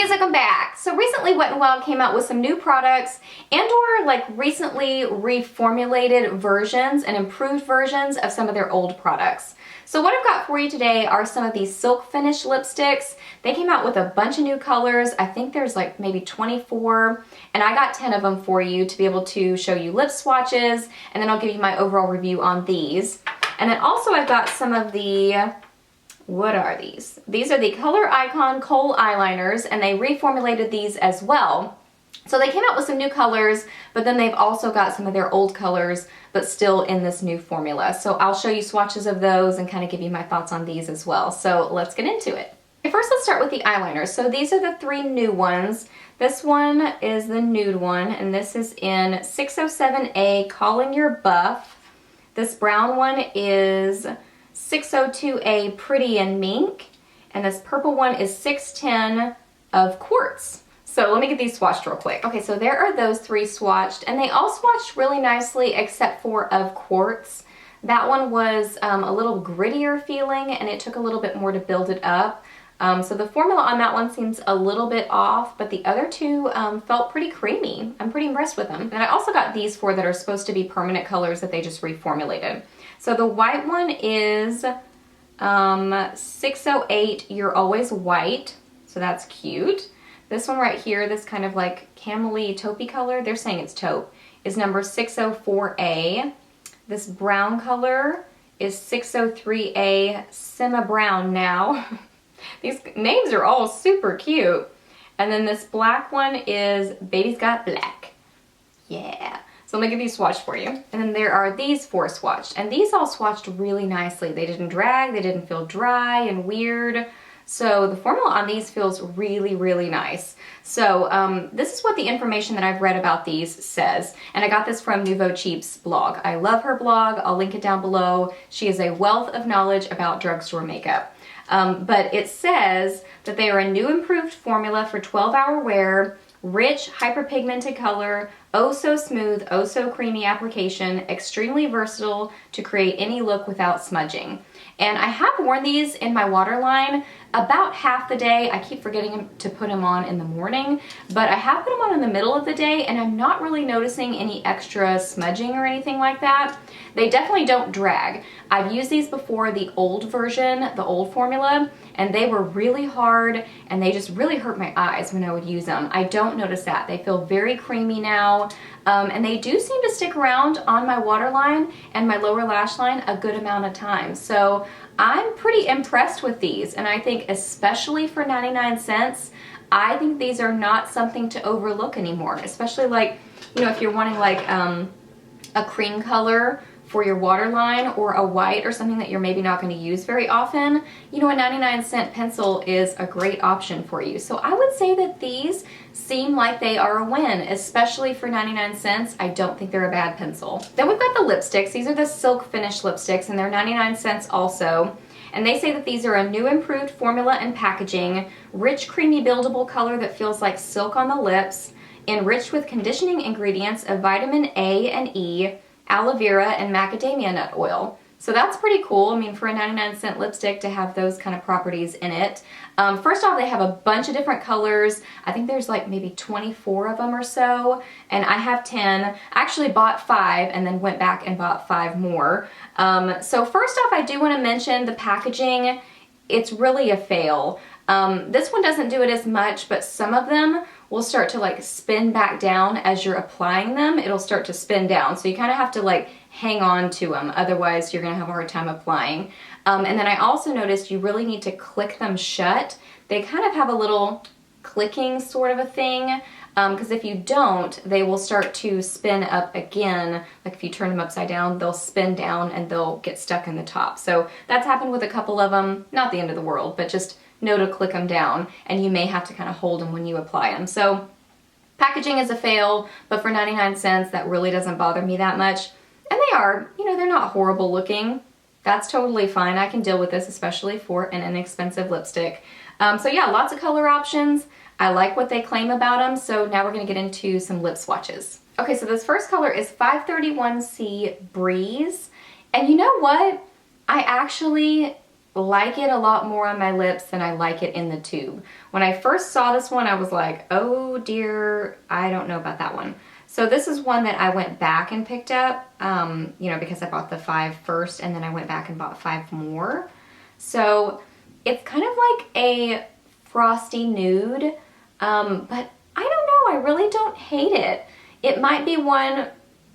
beauties, welcome back. So recently Wet n Wild came out with some new products and or like recently reformulated versions and improved versions of some of their old products. So what I've got for you today are some of these silk finish lipsticks. They came out with a bunch of new colors. I think there's like maybe 24, and I got 10 of them for you to be able to show you lip swatches, and then I'll give you my overall review on these. And then also I've got some of the, what are these? These are the Color Icon Kohl eyeliners, and they reformulated these as well. So they came out with some new colors, but then they've also got some of their old colors, but still in this new formula. So I'll show you swatches of those and kind of give you my thoughts on these as well. So let's get into it. Okay, first let's start with the eyeliners. So these are the three new ones. This one is the nude one, and this is in 607A, Calling Your Buff. This brown one is 602A, Pretty and Mink, and this purple one is 610 of Quartz. So let me get these swatched real quick. Okay, so there are those three swatched, and they all swatched really nicely except for of Quartz. That one was a little grittier feeling, and it took a little bit more to build it up. So the formula on that one seems a little bit off, but the other two felt pretty creamy. I'm pretty impressed with them. And I also got these four that are supposed to be permanent colors that they just reformulated. So the white one is 608, You're Always White. So that's cute. This one right here, this kind of like camely taupey color, they're saying it's taupe, is number 604A. This brown color is 603A, Simma Brown Now. These names are all super cute. And then this black one is Baby's Got Black. Yeah. So let me get these swatched for you. And then there are these four swatched. And these all swatched really nicely. They didn't drag, they didn't feel dry and weird. So the formula on these feels really, really nice. So this is what the information that I've read about these says. And I got this from Nouveau Cheap's blog. I love her blog. I'll link it down below. She is a wealth of knowledge about drugstore makeup. But it says that they are a new improved formula for 12-hour wear, rich, hyperpigmented color, oh so smooth, oh so creamy application, extremely versatile to create any look without smudging. And I have worn these in my waterline about half the day. I keep forgetting to put them on in the morning, but I have put them on in the middle of the day, and I'm not really noticing any extra smudging or anything like that. They definitely don't drag. I've used these before, the old version, the old formula, and they were really hard, and they just really hurt my eyes when I would use them. I don't notice that. They feel very creamy now, and they do seem to stick around on my waterline and my lower lash line a good amount of time. So I'm pretty impressed with these, and I think especially for 99 cents, I think these are not something to overlook anymore, especially like, you know, if you're wanting like a cream color for your waterline or a white or something that you're maybe not going to use very often, you know, a 99-cent pencil is a great option for you. So I would say that these seem like they are a win, especially for 99 cents. I don't think they're a bad pencil. Then we've got the lipsticks. These are the silk finish lipsticks, and they're 99 cents also. And they say that these are a new improved formula and packaging, rich, creamy, buildable color that feels like silk on the lips, enriched with conditioning ingredients of vitamin A and E, aloe vera, and macadamia nut oil. So that's pretty cool. I mean, for a 99-cent lipstick to have those kind of properties in it. First off, they have a bunch of different colors. I think there's like maybe 24 of them or so, and I have 10. I actually bought 5 and then went back and bought 5 more. So first off, I do want to mention the packaging. It's really a fail. This one doesn't do it as much, but some of them will start to like spin back down as you're applying them. It'll start to spin down, so you kind of have to like hang on to them, otherwise you're gonna have a hard time applying. And then I also noticed you really need to click them shut. They kind of have a little clicking sort of a thing, because if you don't, they will start to spin up again. Like if you turn them upside down, they'll spin down and they'll get stuck in the top. So that's happened with a couple of them. Not the end of the world, but just know to click them down, and you may have to kind of hold them when you apply them. So packaging is a fail, but for 99 cents, that really doesn't bother me that much. And they are, you know, they're not horrible looking. That's totally fine. I can deal with this, especially for an inexpensive lipstick. So yeah, lots of color options. I like what they claim about them. So now we're gonna get into some lip swatches. Okay, so this first color is 531C Breeze. And you know what? I actually like it a lot more on my lips than I like it in the tube. When I first saw this one, I was like, oh dear, I don't know about that one. So this is one that I went back and picked up, you know, because I bought the 5 first and then I went back and bought 5 more. So it's kind of like a frosty nude, but I don't know, I really don't hate it. It might be one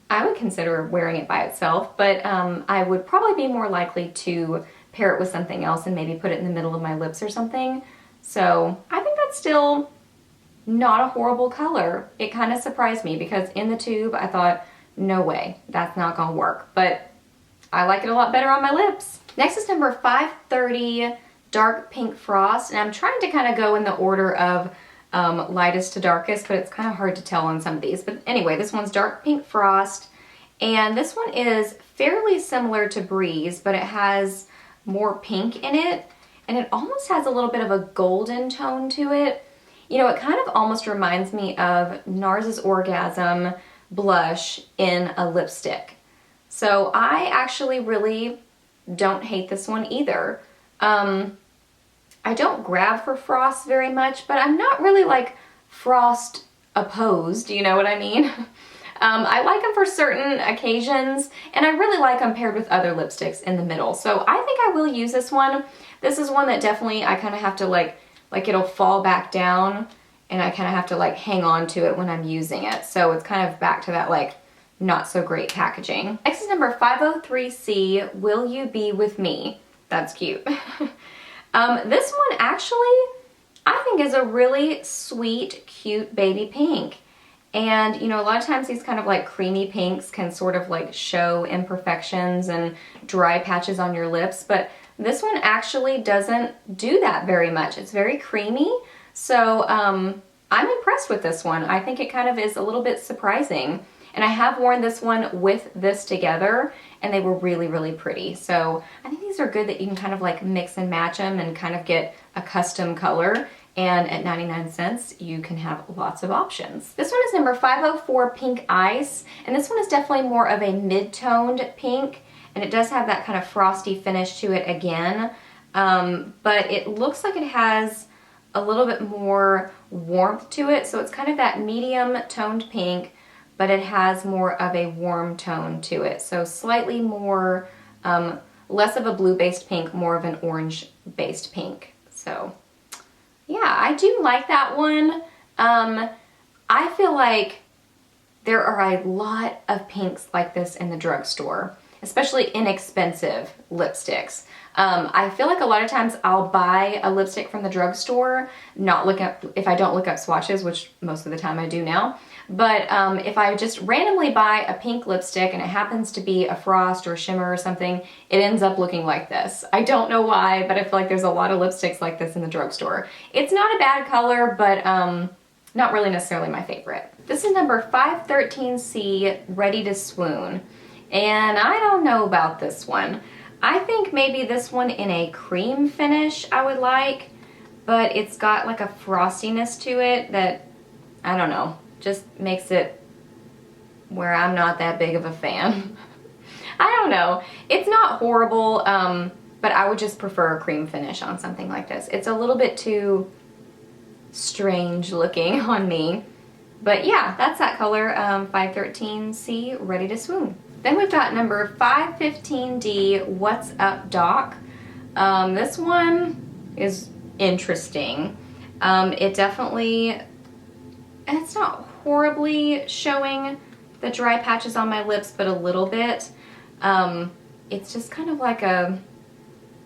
I would consider wearing it by itself, but I would probably be more likely to pair it with something else and maybe put it in the middle of my lips or something. So I think that's still not a horrible color. It kind of surprised me because in the tube I thought, no way, that's not gonna work. But I like it a lot better on my lips. Next is number 530 Dark Pink Frost, and I'm trying to kind of go in the order of lightest to darkest, but it's kind of hard to tell on some of these. But anyway, this one's Dark Pink Frost, and this one is fairly similar to Breeze, but it has more pink in it, and it almost has a little bit of a golden tone to it. You know, it kind of almost reminds me of NARS's Orgasm blush in a lipstick. So I actually really don't hate this one either. I don't grab for Frost very much, but I'm not really like Frost opposed, you know what I mean? I like them for certain occasions, and I really like them paired with other lipsticks in the middle. So I think I will use this one. This is one that definitely I kind of have to like it'll fall back down, and I kind of have to like hang on to it when I'm using it. So it's kind of back to that like not so great packaging. Next is number 503C, Will You Be With Me? That's cute. This one actually, I think is a really sweet, cute baby pink. And, you know, a lot of times these kind of like creamy pinks can sort of like show imperfections and dry patches on your lips, but this one actually doesn't do that very much. It's very creamy. So I'm impressed with this one. I think it kind of is a little bit surprising. And I have worn this one with this together, and they were really, really pretty. So I think these are good that you can kind of like mix and match them and kind of get a custom color. And at 99 cents, you can have lots of options. This one is number 504 Pink Ice, and this one is definitely more of a mid-toned pink, and it does have that kind of frosty finish to it again, but it looks like it has a little bit more warmth to it, so it's kind of that medium-toned pink, but it has more of a warm tone to it, so slightly more, less of a blue-based pink, more of an orange-based pink, so yeah, I do like that one. I feel like there are a lot of pinks like this in the drugstore, especially inexpensive lipsticks. I feel like a lot of times I'll buy a lipstick from the drugstore, if I don't look up swatches, which most of the time I do now, but if I just randomly buy a pink lipstick and it happens to be a frost or a shimmer or something, it ends up looking like this. I don't know why, but I feel like there's a lot of lipsticks like this in the drugstore. It's not a bad color, but not really necessarily my favorite. This is number 513C, Ready to Swoon. And I don't know about this one. I think maybe this one in a cream finish I would like, but it's got like a frostiness to it that, I don't know, just makes it where I'm not that big of a fan. I don't know. It's not horrible, but I would just prefer a cream finish on something like this. It's a little bit too strange looking on me. But yeah, that's that color, 513C, Ready to Swoon. Then we've got number 515D, What's Up Doc. This one is interesting. It definitely, it's not horribly showing the dry patches on my lips, but a little bit. It's just kind of like a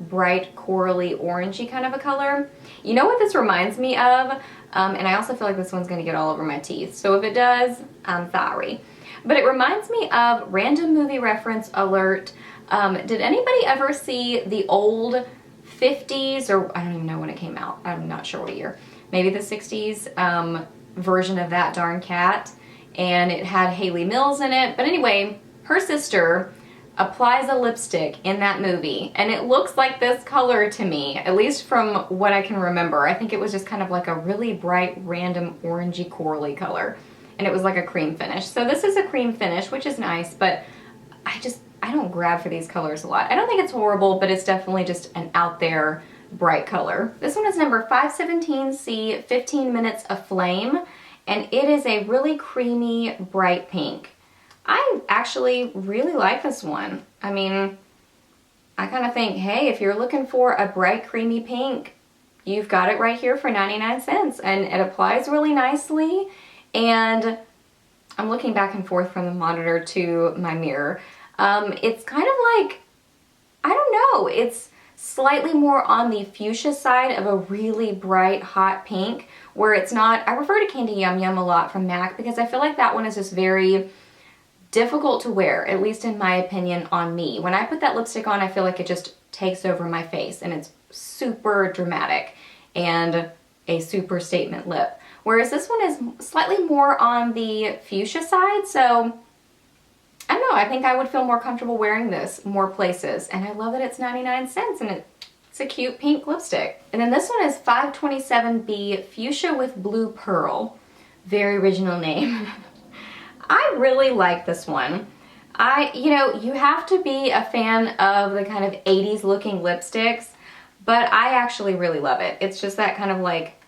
bright corally orangey kind of a color. You know what this reminds me of? And I also feel like this one's gonna get all over my teeth. So if it does, I'm sorry. But it reminds me of random movie reference alert. Did anybody ever see the old 50s, or I don't even know when it came out. I'm not sure what year. Maybe the 60s version of That Darn Cat. And it had Haley Mills in it. But anyway, her sister applies a lipstick in that movie, and it looks like this color to me, at least from what I can remember. I think it was just kind of like a really bright, random, orangey, corally color, and it was like a cream finish. So this is a cream finish, which is nice, but I I don't grab for these colors a lot. I don't think it's horrible, but it's definitely just an out there bright color. This one is number 517C 15 Minutes Aflame, and it is a really creamy bright pink. I actually really like this one. I mean, I kind of think, hey, if you're looking for a bright creamy pink, you've got it right here for 99 cents, and it applies really nicely. And I'm looking back and forth from the monitor to my mirror. It's kind of like, I don't know, it's slightly more on the fuchsia side of a really bright hot pink, where it's not, I refer to Candy Yum Yum a lot from MAC because I feel like that one is just very difficult to wear, at least in my opinion, on me. When I put that lipstick on, I feel like it just takes over my face and it's super dramatic and a super statement lip. Whereas this one is slightly more on the fuchsia side, so I don't know, I think I would feel more comfortable wearing this more places. And I love that it's 99 cents and it's a cute pink lipstick. And then this one is 527B Fuchsia with Blue Pearl. Very original name. I really like this one. You know, you have to be a fan of the kind of 80s looking lipsticks, but I actually really love it. It's just that kind of like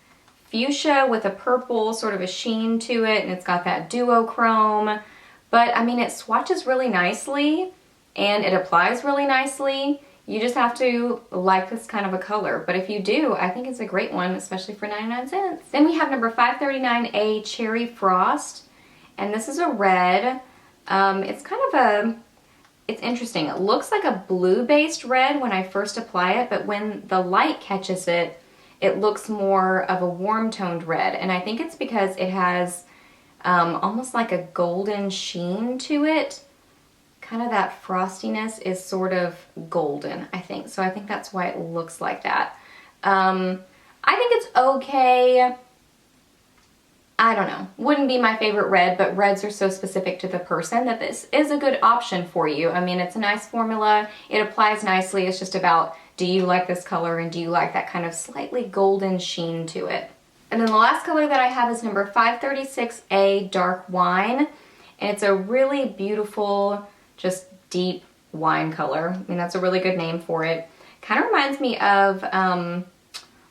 fuchsia with a purple sort of a sheen to it, and it's got that duochrome. But I mean, it swatches really nicely and it applies really nicely. You just have to like this kind of a color. But if you do, I think it's a great one, especially for 99 cents. Then we have number 539A Cherry Frost. And this is a red. It's kind of it's interesting. It looks like a blue-based red when I first apply it, but when the light catches it, it looks more of a warm-toned red. And I think it's because it has almost like a golden sheen to it. Kind of that frostiness is sort of golden, I think. So I think that's why it looks like that. I think it's okay. I don't know. Wouldn't be my favorite red, but reds are so specific to the person that this is a good option for you. I mean, it's a nice formula. It applies nicely. It's just about, do you like this color and do you like that kind of slightly golden sheen to it? And then the last color that I have is number 536A Dark Wine. And it's a really beautiful, just deep wine color. I mean, that's a really good name for it. Kind of reminds me of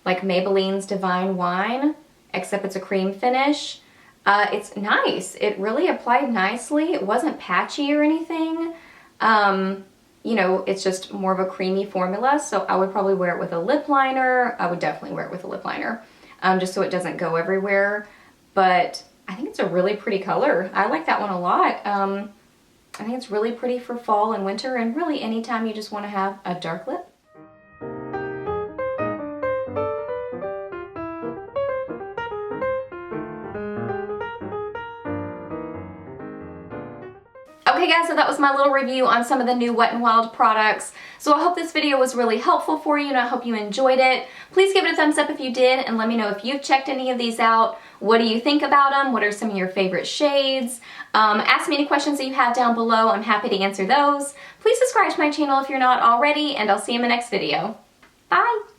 like Maybelline's Divine Wine, except it's a cream finish. It's nice. It really applied nicely. It wasn't patchy or anything. You know, it's just more of a creamy formula, so I would probably wear it with a lip liner. I would definitely wear it with a lip liner, just so it doesn't go everywhere. But I think it's a really pretty color. I like that one a lot. I think it's really pretty for fall and winter, and really anytime you just want to have a dark lip. Okay guys, so that was my little review on some of the new Wet n Wild products. So I hope this video was really helpful for you and I hope you enjoyed it. Please give it a thumbs up if you did and let me know if you've checked any of these out. What do you think about them? What are some of your favorite shades? Ask me any questions that you have down below. I'm happy to answer those. Please subscribe to my channel if you're not already, and I'll see you in my next video. Bye!